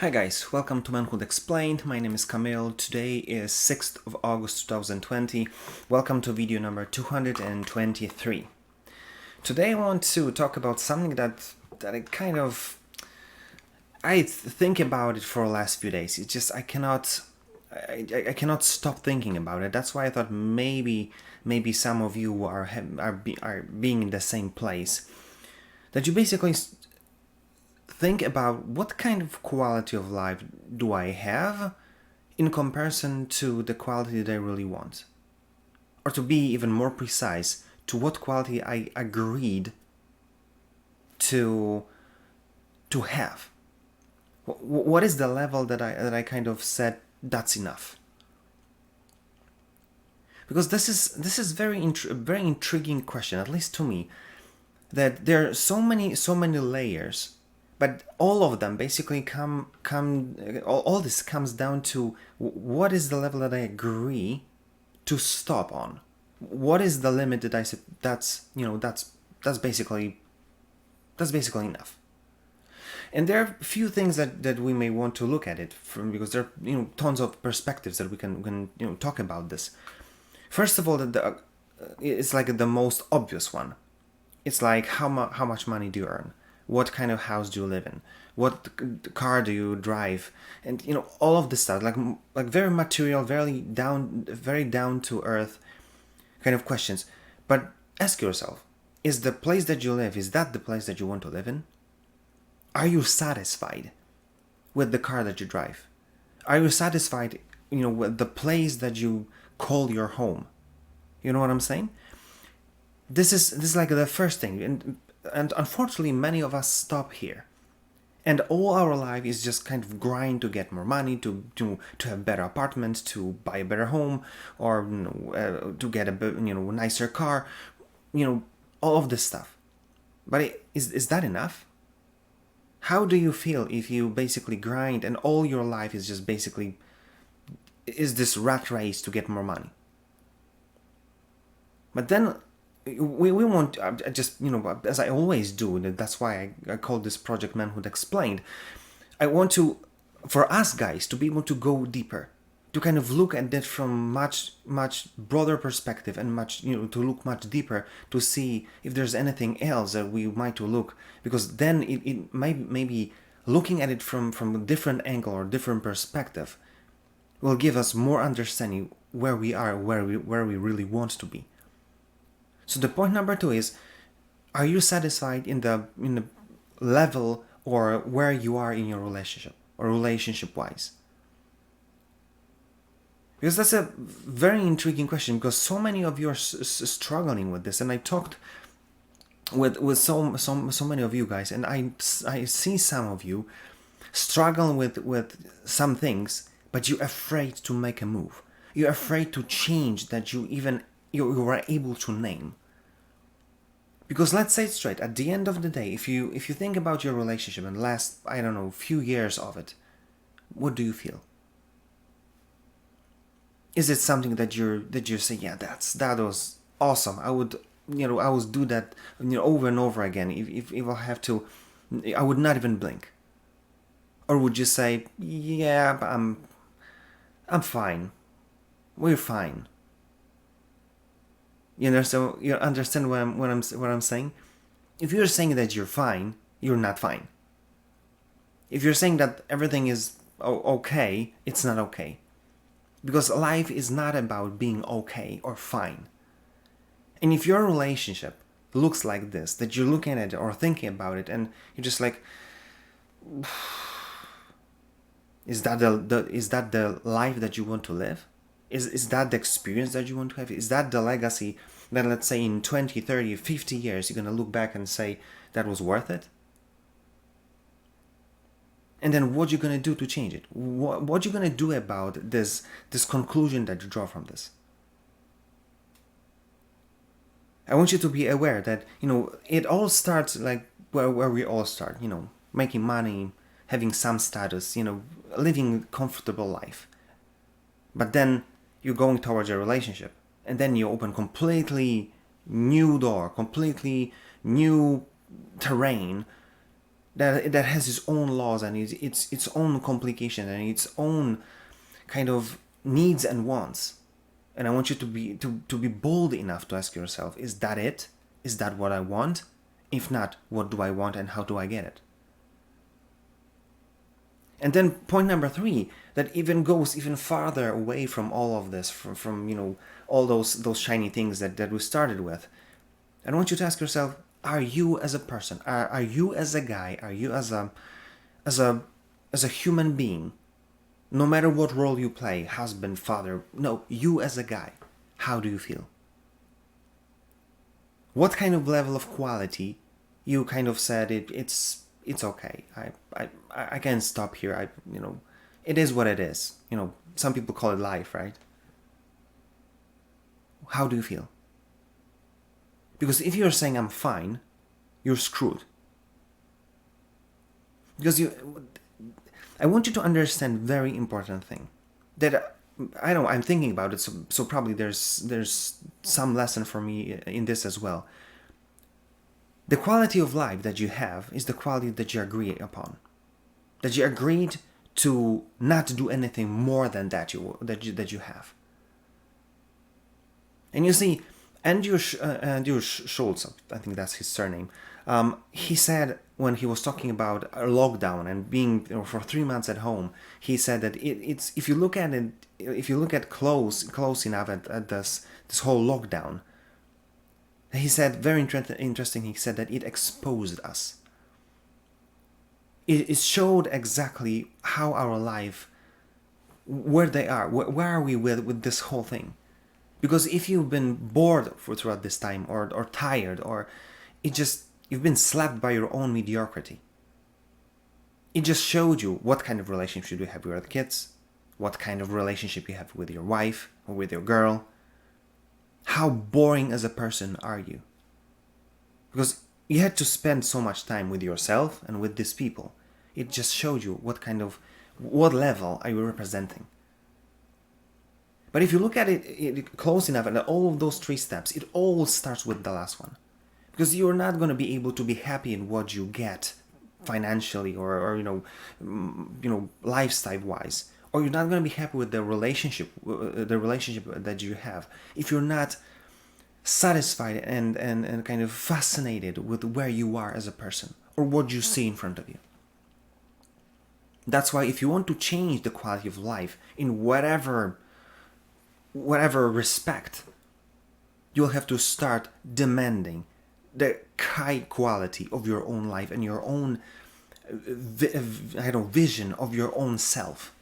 Hi guys, welcome to Manhood Explained. My name is Kamil. Today is 6th of August 2020. Welcome to video number 223. Today I want to talk about something that I think about it for the last few days. It's just I cannot stop thinking about it. That's why I thought maybe some of you are being in the same place. That you basically think about what kind of quality of life do I have in comparison to the quality that I really want. Or to be even more precise, to what quality I agreed to have. What is the level that I kind of said that's enough? Because this is very intriguing question, at least to me, that there are so many layers, but all of them basically all this comes down to what is the level that I agree to stop on. What is the limit that I said that's basically enough. And there are a few things that we may want to look at it from, because there are tons of perspectives that we can talk about this. First of all, it's like the most obvious one. It's like how much money do you earn? What kind of house do you live in? What car do you drive? And all of this stuff, like very material, very down to earth kind of questions. But ask yourself, is the place that you live, is that the place that you want to live in? Are you satisfied with the car that you drive? Are you satisfied, with the place that you call your home? You know what I'm saying? This is like the first thing, and unfortunately many of us stop here, and all our life is just kind of grind to get more money, to have better apartments, to buy a better home, or to get a nicer car, all of this stuff. But is that enough? How do you feel if you basically grind and all your life is just basically is this rat race to get more money? But then we want just as I always do, that's why I call this project Manhood Explained. I want to, for us guys, to be able to go deeper, to kind of look at that from much broader perspective, and to look much deeper, to see if there's anything else that we might to look, because then it maybe looking at it from a different angle or different perspective will give us more understanding where we are, where we really want to be. So the point number 2 is, are you satisfied in the level or where you are in your relationship, or relationship wise? Because that's a very intriguing question, because so many of you are struggling with this, and I talked with so many of you guys, and I see some of you struggle with some things, but you're afraid to make a move. You're afraid to change that you were able to name. Because let's say it straight, at the end of the day, if you think about your relationship and last, I don't know, few years of it, what do you feel? Is it something that you say, yeah, that was awesome, I would do that over and over again, if I have to, I would not even blink? Or would you say, yeah, but I'm fine, we're fine? So you understand what I'm saying? If you're saying that you're fine, you're not fine. If you're saying that everything is okay, it's not okay. Because life is not about being okay or fine. And if your relationship looks like this, that you're looking at it or thinking about it, and you're just like, is that the life that you want to live? Is that the experience that you want to have? Is that the legacy that, let's say, in 20, 30, 50 years, you're going to look back and say, that was worth it? And then what you're going to do to change it? What you're going to do about this conclusion that you draw from this? I want you to be aware that, it all starts like where we all start, making money, having some status, living a comfortable life. But then you're going towards a relationship, and then you open completely new door, completely new terrain, that has its own laws and its own complications and its own kind of needs and wants. And I want you to be bold enough to ask yourself, is that it? Is that what I want? If not, what do I want and how do I get it? And then point number 3, that even goes even farther away from all of this, from all those shiny things that we started with. I want you to ask yourself, are you as a person, are you as a guy, are you as a human being, no matter what role you play, husband, father, no, you as a guy, how do you feel? What kind of level of quality you kind of said it's okay. I can't stop here. It is what it is. Some people call it life, right? How do you feel? Because if you're saying I'm fine, you're screwed. Because I want you to understand very important thing that I know I'm thinking about it, so probably there's some lesson for me in this as well. The quality of life that you have is the quality that you agree upon, that you agreed to not do anything more than that you have. And you see, Andrew Schultz, I think that's his surname. He said when he was talking about a lockdown and being for 3 months at home, he said that it's if you look at close enough at this whole lockdown, he said very interesting. He said that it exposed us. It showed exactly how our life, where they are, where are we with this whole thing. Because if you've been bored throughout this time, or tired, or you've been slapped by your own mediocrity, it just showed you what kind of relationship you have with your kids, what kind of relationship you have with your wife or with your girl. How boring as a person are you? Because you had to spend so much time with yourself and with these people. It just showed you what level are you representing. But if you look at it close enough, and all of those 3 steps, it all starts with the last one. Because you're not going to be able to be happy in what you get financially or lifestyle wise, or you're not going to be happy with the relationship that you have if you're not satisfied and kind of fascinated with where you are as a person or what you see in front of you. That's why if you want to change the quality of life in whatever respect, you'll have to start demanding the high quality of your own life and your own vision of your own self.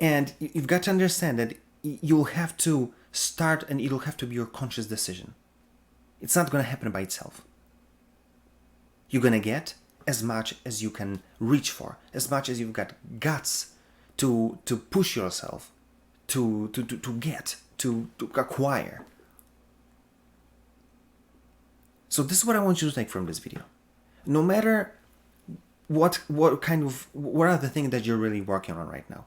And you've got to understand that you'll have to start, and it'll have to be your conscious decision. It's not going to happen by itself. You're going to get as much as you can reach for, as much as you've got guts to push yourself to get, to acquire. So this is what I want you to take from this video. No matter what are the things that you're really working on right now,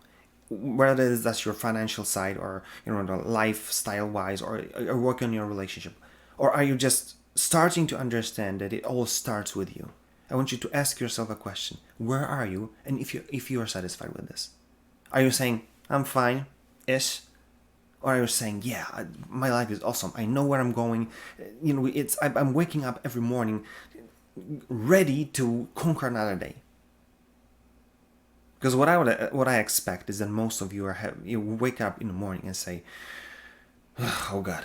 whether that's your financial side or the lifestyle wise, or you're working on your relationship, or are you just starting to understand that it all starts with you? I want you to ask yourself a question: where are you, and if you are satisfied with this? Are you saying I'm fine ish, or are you saying, yeah, my life is awesome, I know where I'm going, I'm waking up every morning ready to conquer another day? Because what I expect is that most of you you wake up in the morning and say, oh God.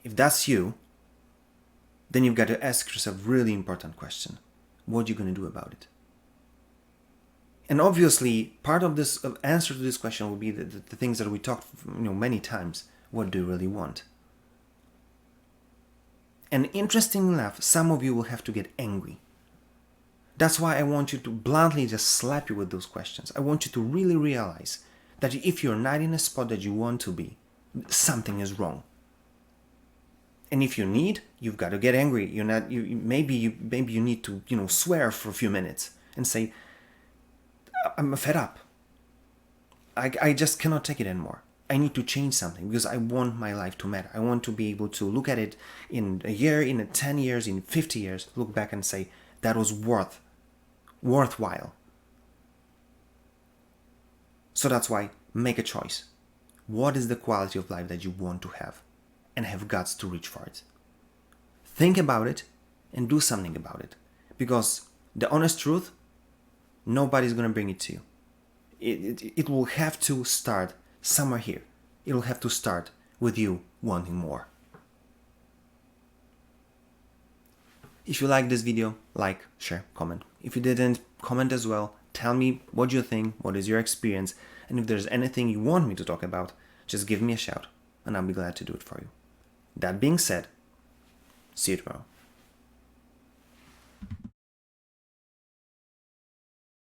If that's you, then you've got to ask yourself a really important question: what are you going to do about it? And obviously, part of this answer to this question will be the things that we talked many times. What do you really want? And interestingly enough, some of you will have to get angry. That's why I want you to bluntly just slap you with those questions. I want you to really realize that if you're not in a spot that you want to be, something is wrong. And if you've got to get angry. Maybe you need to swear for a few minutes and say, I'm fed up. I just cannot take it anymore. I need to change something because I want my life to matter. I want to be able to look at it in a year, in 10 years, in 50 years, look back and say, that was worthwhile. So that's why, make a choice. What is the quality of life that you want to have, and have guts to reach for it? Think about it and do something about it. Because the honest truth, nobody's gonna bring it to you. It will have to start somewhere here. It will have to start with you wanting more. If you liked this video, like, share, comment. If you didn't, comment as well. Tell me what you think, what is your experience, and if there's anything you want me to talk about, just give me a shout, and I'll be glad to do it for you. That being said, see you tomorrow.